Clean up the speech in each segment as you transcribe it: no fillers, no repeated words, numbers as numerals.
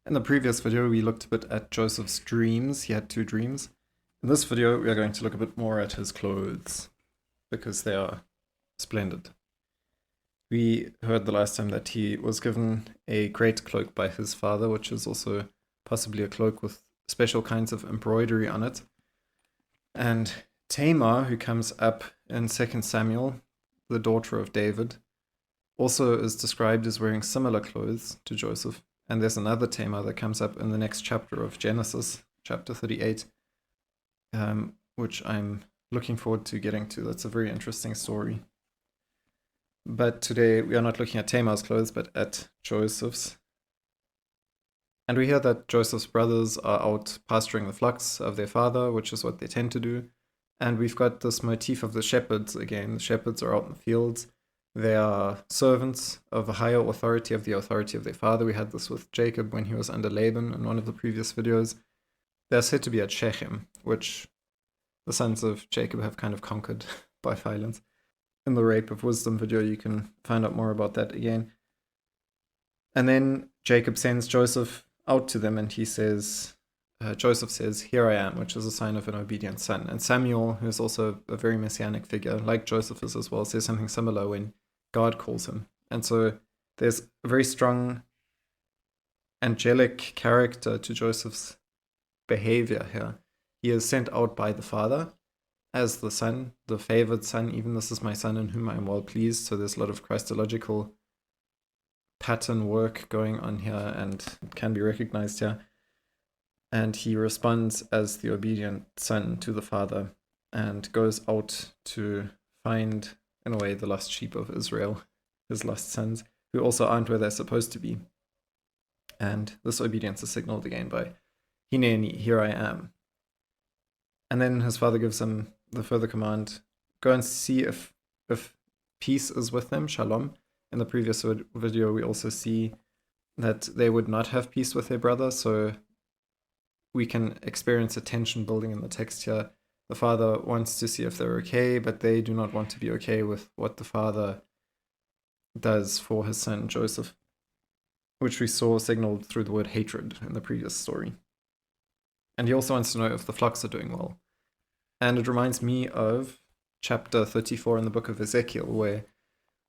In the previous video, we looked a bit at Joseph's dreams. He had two dreams. In this video, we are going to look a bit more at his clothes, because they are splendid. We heard the last time that he was given a great cloak by his father, which is also possibly a cloak with special kinds of embroidery on it. And Tamar, who comes up in 2 Samuel, the daughter of David, also is described as wearing similar clothes to Joseph. And there's another Tamar that comes up in the next chapter of Genesis, chapter 38, which I'm looking forward to getting to. That's a very interesting story. But today we are not looking at Tamar's clothes, but at Joseph's. And we hear that Joseph's brothers are out pasturing the flocks of their father, which is what they tend to do. And we've got this motif of the shepherds again. The shepherds are out in the fields. They are servants of a higher authority, of the authority of their father. We had this with Jacob when he was under Laban in one of the previous videos. They're said to be at Shechem, which the sons of Jacob have kind of conquered by violence. In the Rape of Wisdom video, you can find out more about that again. And then Jacob sends Joseph out to them, and he says, Joseph says, "Here I am," which is a sign of an obedient son. And Samuel, who is also a very messianic figure, like Joseph is as well, says something similar when God calls him. And so there's a very strong angelic character to Joseph's behavior here. He is sent out by the father as the son, the favored son. Even "this is my son in whom I am well pleased." So there's a lot of Christological pattern work going on here, and it can be recognized here. And he responds as the obedient son to the father and goes out to find, in a way, the lost sheep of Israel, his lost sons, who also aren't where they're supposed to be. And this obedience is signaled again by "Hineni, here I am." And then his father gives him the further command, go and see if peace is with them, shalom. In the previous video, we also see that they would not have peace with their brother, so we can experience a tension building in the text here. The father wants to see if they're okay, but they do not want to be okay with what the father does for his son Joseph, which we saw signaled through the word hatred in the previous story. And he also wants to know if the flocks are doing well. And it reminds me of chapter 34 in the book of Ezekiel, where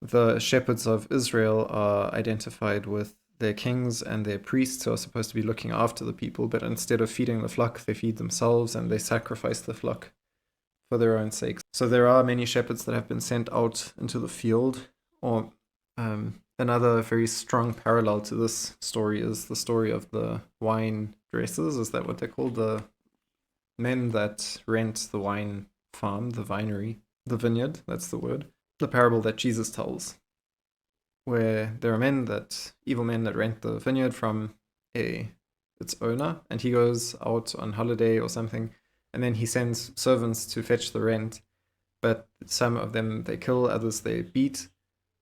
the shepherds of Israel are identified with their kings and their priests who are supposed to be looking after the people, but instead of feeding the flock, they feed themselves and they sacrifice the flock for their own sakes. So there are many shepherds that have been sent out into the field. Or another very strong parallel to this story is the story of the wine dressers. Is that what they're called? The men that rent the wine farm, the vinery, the vineyard, that's the word. The parable that Jesus tells, where there are evil men that rent the vineyard from its owner, and he goes out on holiday or something, and then he sends servants to fetch the rent, but some of them they kill, others they beat,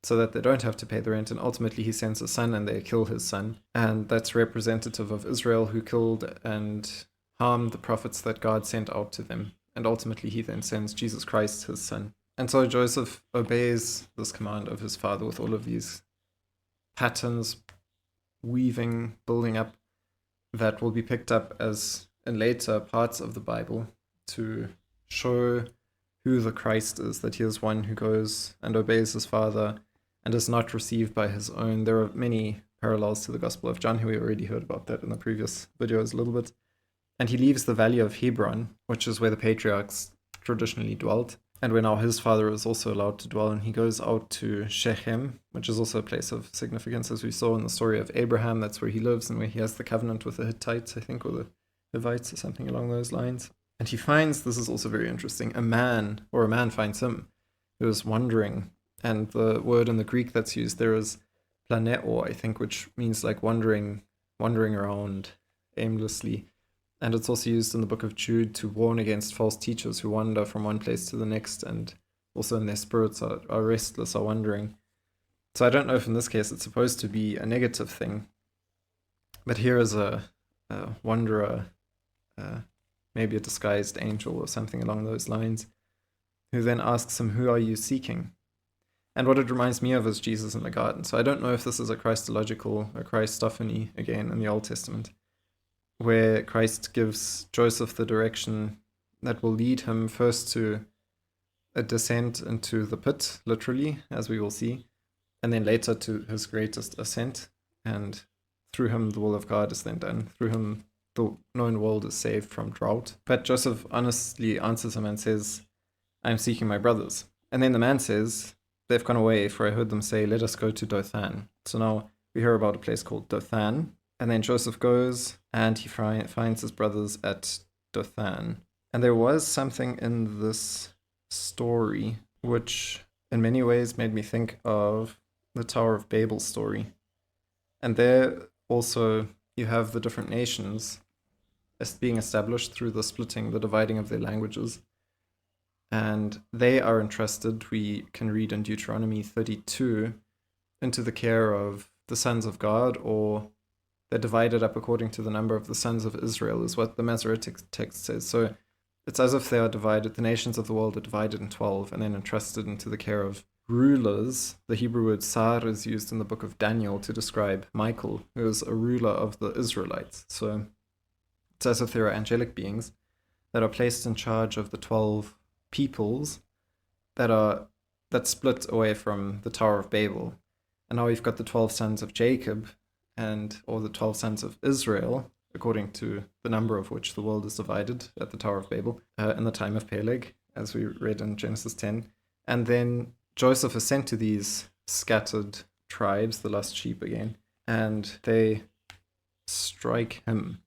so that they don't have to pay the rent, and ultimately he sends a son and they kill his son. And that's representative of Israel, who killed and harmed the prophets that God sent out to them, and ultimately he then sends Jesus Christ, his son. And so Joseph obeys this command of his father with all of these patterns, weaving, building up, that will be picked up as in later parts of the Bible to show who the Christ is, that he is one who goes and obeys his father and is not received by his own. There are many parallels to the Gospel of John, who we already heard about that in the previous videos a little bit. And he leaves the valley of Hebron, which is where the patriarchs traditionally dwelt, and where now his father is also allowed to dwell, and he goes out to Shechem, which is also a place of significance, as we saw in the story of Abraham. That's where he lives and where he has the covenant with the Hittites, I think, or the Hivites or something along those lines. And he finds, this is also very interesting, a man finds him, who is wandering. And the word in the Greek that's used there is planeo, I think, which means like wandering around aimlessly. And it's also used in the book of Jude to warn against false teachers who wander from one place to the next, and also in their spirits are restless, are wandering. So I don't know if in this case it's supposed to be a negative thing, but here is a wanderer, maybe a disguised angel or something along those lines, who then asks him, "Who are you seeking?" And what it reminds me of is Jesus in the garden. So I don't know if this is a Christological, a Christophany again in the Old Testament, where Christ gives Joseph the direction that will lead him first to a descent into the pit, literally, as we will see, and then later to his greatest ascent. And through him, the will of God is then done. Through him, the known world is saved from drought. But Joseph honestly answers him and says, I'm seeking my brothers. And then the man says, they've gone away, for I heard them say, let us go to Dothan. So now we hear about a place called Dothan. And then Joseph goes and he finds his brothers at Dothan. And there was something in this story which in many ways made me think of the Tower of Babel story. And there also you have the different nations as being established through the splitting, the dividing of their languages. And they are entrusted, we can read in Deuteronomy 32, into the care of the sons of God, or they're divided up according to the number of the sons of Israel, is what the Masoretic text says. So it's as if they are divided, the nations of the world are divided in 12 and then entrusted into the care of rulers. The Hebrew word sar is used in the book of Daniel to describe Michael, who is a ruler of the Israelites. So it's as if there are angelic beings that are placed in charge of the 12 peoples that split away from the Tower of Babel. And now we've got the 12 sons of Jacob, or the 12 sons of Israel, according to the number of which the world is divided at the Tower of Babel, in the time of Peleg, as we read in Genesis 10. And then Joseph is sent to these scattered tribes, the lost sheep again, and they strike him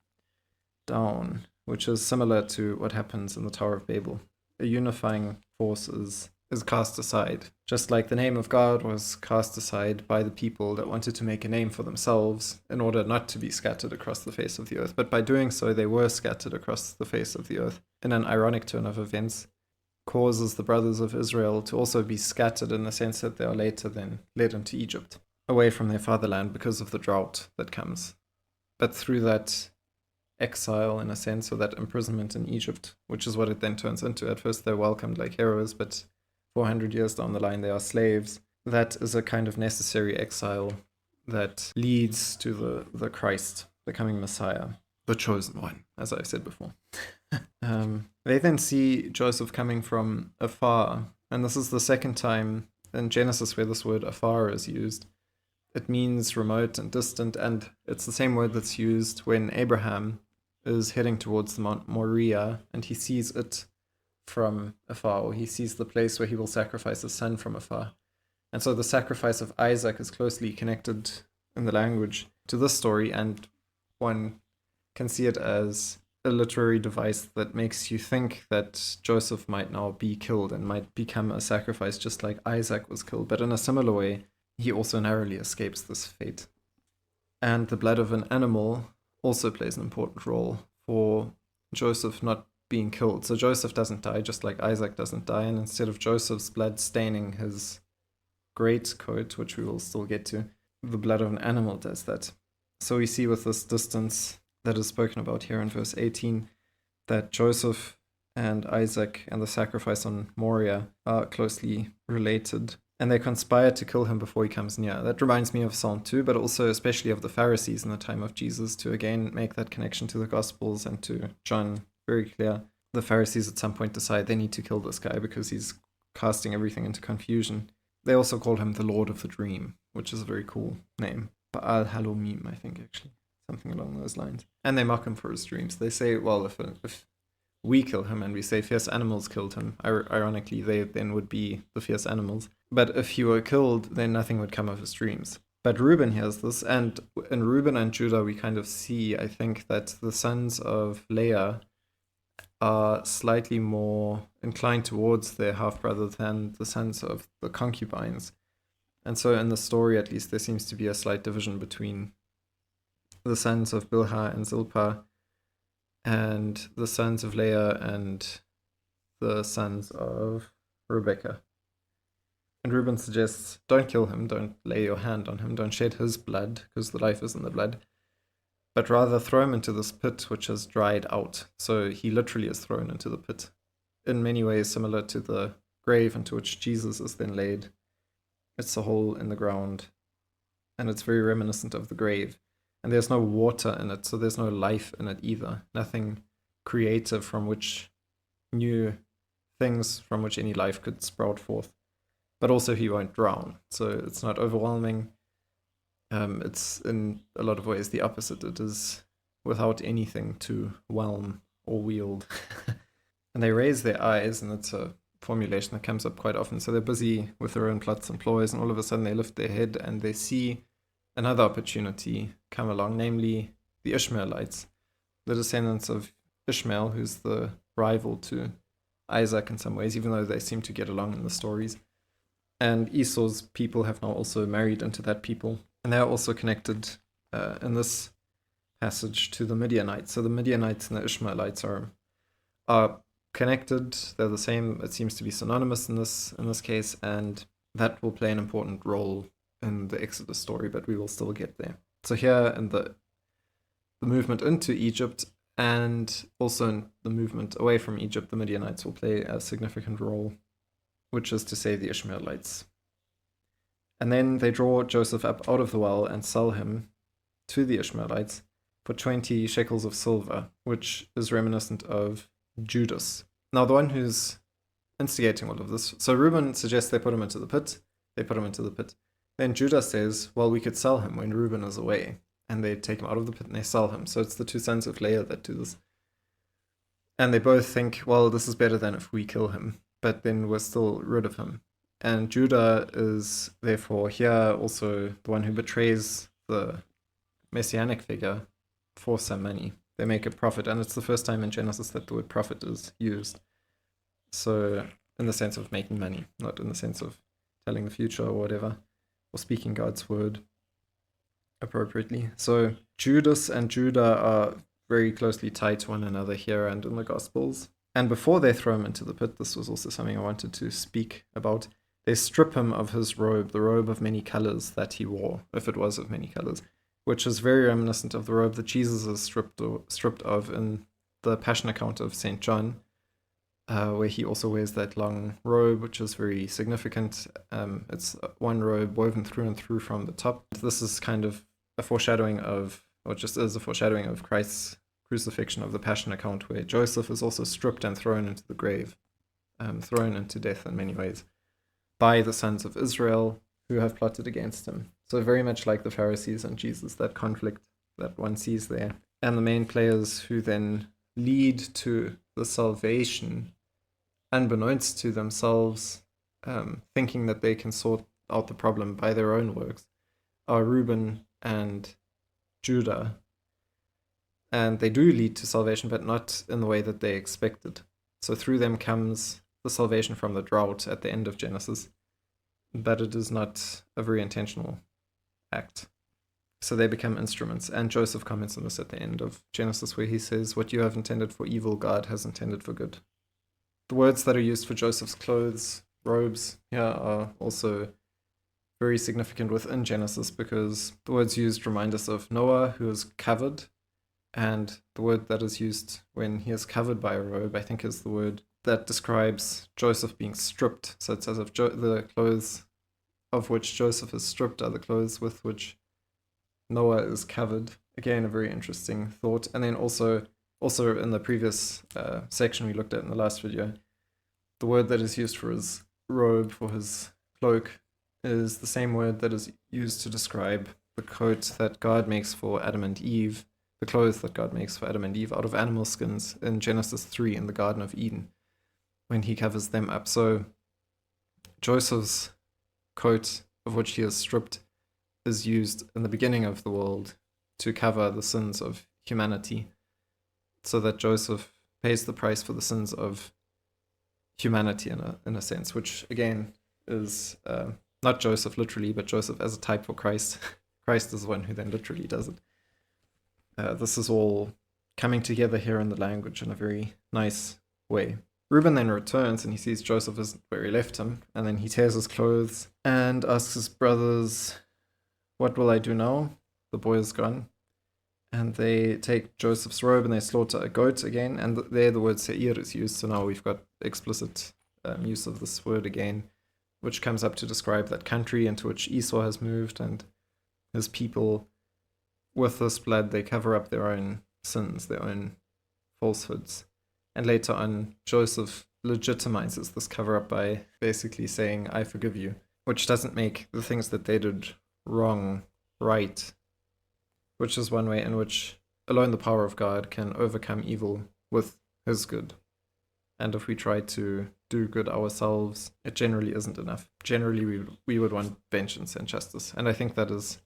down, which is similar to what happens in the Tower of Babel. A unifying force is cast aside, just like the name of God was cast aside by the people that wanted to make a name for themselves in order not to be scattered across the face of the earth. But by doing so, they were scattered across the face of the earth. In an ironic turn of events, causes the brothers of Israel to also be scattered in the sense that they are later then led into Egypt, away from their fatherland because of the drought that comes. But through that exile, in a sense, or that imprisonment in Egypt, which is what it then turns into. At first they're welcomed like heroes, but 400 years down the line they are slaves. That is a kind of necessary exile that leads to the Christ, the coming Messiah, the chosen one, as I've said before. They then see Joseph coming from afar, and this is the second time in Genesis where this word afar is used. It means remote and distant, and it's the same word that's used when Abraham is heading towards the Mount Moriah, and he sees it from afar, or he sees the place where he will sacrifice his son from afar. And so the sacrifice of Isaac is closely connected in the language to this story, and one can see it as a literary device that makes you think that Joseph might now be killed and might become a sacrifice just like Isaac was killed, but in a similar way, he also narrowly escapes this fate. And the blood of an animal also plays an important role for Joseph not being killed. So Joseph doesn't die, just like Isaac doesn't die, and instead of Joseph's blood staining his greatcoat, which we will still get to, the blood of an animal does that. So we see with this distance that is spoken about here in verse 18 that Joseph and Isaac and the sacrifice on Moriah are closely related, and they conspire to kill him before he comes near. That reminds me of Psalm 2, but also especially of the Pharisees in the time of Jesus, to again make that connection to the Gospels and to John very clear. The Pharisees at some point decide they need to kill this guy because he's casting everything into confusion. They also call him the Lord of the Dream, which is a very cool name. Baal Halomim, I think, actually. Something along those lines. And they mock him for his dreams. They say, well, if we kill him and we say fierce animals killed him, ironically, they then would be the fierce animals. But if he were killed, then nothing would come of his dreams. But Reuben hears this, and in Reuben and Judah, we kind of see, I think, that the sons of Leah are slightly more inclined towards their half-brother than the sons of the concubines. And so in the story, at least, there seems to be a slight division between the sons of Bilhah and Zilpah and the sons of Leah and the sons of Rebekah. And Reuben suggests, don't kill him, don't lay your hand on him, don't shed his blood, because the life is in the blood, but rather throw him into this pit which has dried out. So he literally is thrown into the pit, in many ways similar to the grave into which Jesus is then laid It's a hole in the ground, and it's very reminiscent of the grave. And there's no water in it, so there's no life in it either. Nothing creative from which new things from which any life could sprout forth. But also he won't drown, so it's not overwhelming. It's in a lot of ways the opposite. It is without anything to whelm or wield. And they raise their eyes, and it's a formulation that comes up quite often. So they're busy with their own plots and ploys, and all of a sudden they lift their head and they see another opportunity come along, namely the Ishmaelites, the descendants of Ishmael, who's the rival to Isaac in some ways, even though they seem to get along in the stories. And Esau's people have now also married into that people, and they are also connected in this passage to the Midianites. So the Midianites and the Ishmaelites are connected. They're the same. It seems to be synonymous in this case, and that will play an important role in the Exodus story, but we will still get there. So here in the movement into Egypt, and also in the movement away from Egypt, the Midianites will play a significant role, which is to say the Ishmaelites. And then they draw Joseph up out of the well and sell him to the Ishmaelites for 20 shekels of silver, which is reminiscent of Judas. Now, the one who's instigating all of this, so Reuben suggests they put him into the pit. They put him into the pit. Then Judah says, well, we could sell him when Reuben is away. And they take him out of the pit and they sell him. So it's the two sons of Leah that do this. And they both think, well, this is better than if we kill him, but then we're still rid of him. And Judah is therefore here also the one who betrays the messianic figure for some money. They make a profit, and it's the first time in Genesis that the word profit is used. So in the sense of making money, not in the sense of telling the future or whatever, or speaking God's word appropriately. So Judas and Judah are very closely tied to one another here and in the Gospels. And before they throw him into the pit, this was also something I wanted to speak about, they strip him of his robe, the robe of many colors that he wore, if it was of many colors, which is very reminiscent of the robe that Jesus is stripped of in the Passion account of St. John, where he also wears that long robe, which is very significant. It's one robe woven through and through from the top. This is kind of a foreshadowing of, or just is a foreshadowing of Christ's crucifixion of the Passion account, where Joseph is also stripped and thrown into the grave, thrown into death in many ways, by the sons of Israel who have plotted against him. So very much like the Pharisees and Jesus, that conflict that one sees there. And the main players who then lead to the salvation, unbeknownst to themselves, thinking that they can sort out the problem by their own works, are Reuben and Judah. And they do lead to salvation, but not in the way that they expected. So through them comes the salvation from the drought at the end of Genesis, but it is not a very intentional act. So they become instruments. And Joseph comments on this at the end of Genesis, where he says, what you have intended for evil, God has intended for good. The words that are used for Joseph's clothes, robes, here are also very significant within Genesis, because the words used remind us of Noah, who is covered, and the word that is used when he is covered by a robe, I think, is the word that describes Joseph being stripped. So it's as if the clothes of which Joseph is stripped are the clothes with which Noah is covered. Again, a very interesting thought. And then also in the previous section we looked at in the last video, the word that is used for his robe, for his cloak, is the same word that is used to describe the coat that God makes for Adam and Eve, the clothes that God makes for Adam and Eve out of animal skins in Genesis 3 in the Garden of Eden, when he covers them up. So Joseph's coat, of which he is stripped, is used in the beginning of the world to cover the sins of humanity, so that Joseph pays the price for the sins of humanity in a sense, which again is not Joseph literally, but Joseph as a type for Christ. Christ is the one who then literally does it. This is all coming together here in the language in a very nice way. Reuben then returns and he sees Joseph is where he left him, and then he tears his clothes and asks his brothers, what will I do now? The boy is gone. And they take Joseph's robe and they slaughter a goat again, and there the word seir is used, so now we've got explicit use of this word again, which comes up to describe that country into which Esau has moved and his people. With this blood, they cover up their own sins, their own falsehoods. And later on, Joseph legitimizes this cover up by basically saying, I forgive you, which doesn't make the things that they did wrong right, which is one way in which alone the power of God can overcome evil with his good. And if we try to do good ourselves, it generally isn't enough. Generally, we would want vengeance and justice. And I think that is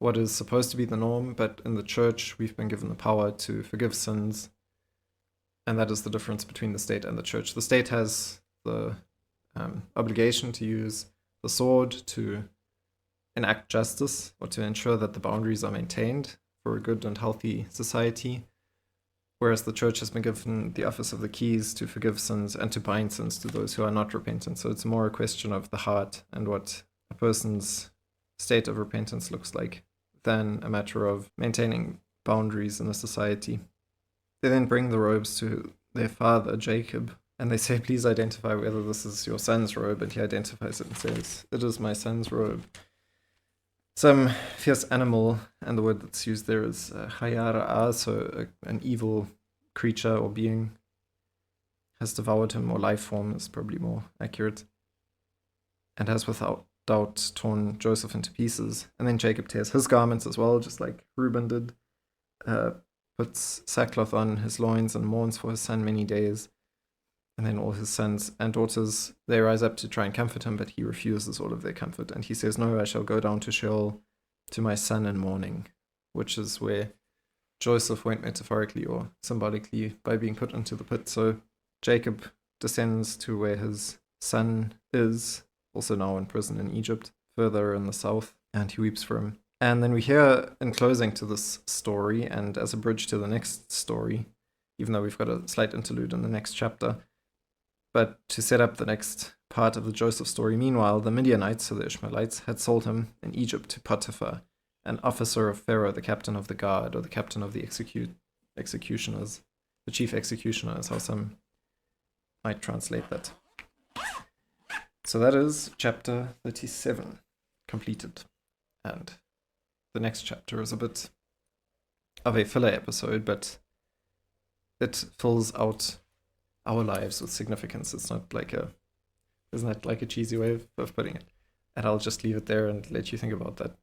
what is supposed to be the norm, but in the church, we've been given the power to forgive sins. And that is the difference between the state and the church. The state has the obligation to use the sword to enact justice or to ensure that the boundaries are maintained for a good and healthy society, whereas the church has been given the office of the keys to forgive sins and to bind sins to those who are not repentant. So it's more a question of the heart and what a person's state of repentance looks like than a matter of maintaining boundaries in a society. They then bring the robes to their father, Jacob, and they say, please identify whether this is your son's robe, and he identifies it and says, it is my son's robe. Some fierce animal, and the word that's used there is hayara, so an evil creature or being, has devoured him, or life form is probably more accurate, and has without doubt torn Joseph into pieces. And then Jacob tears his garments as well, just like Reuben did, puts sackcloth on his loins and mourns for his son many days. And then all his sons and daughters, they rise up to try and comfort him, but he refuses all of their comfort. And he says, no, I shall go down to Sheol to my son in mourning, which is where Joseph went metaphorically or symbolically by being put into the pit. So Jacob descends to where his son is, also now in prison in Egypt, further in the south, and he weeps for him. And then we hear in closing to this story, and as a bridge to the next story, even though we've got a slight interlude in the next chapter, but to set up the next part of the Joseph story, meanwhile, the Midianites, so the Ishmaelites, had sold him in Egypt to Potiphar, an officer of Pharaoh, the captain of the guard, or the captain of the executioners. The chief executioner is how some might translate that. So that is chapter 37 completed. And the next chapter is a bit of a filler episode, but it fills out our lives with significance. It's not like isn't that like a cheesy way of putting it? And I'll just leave it there and let you think about that.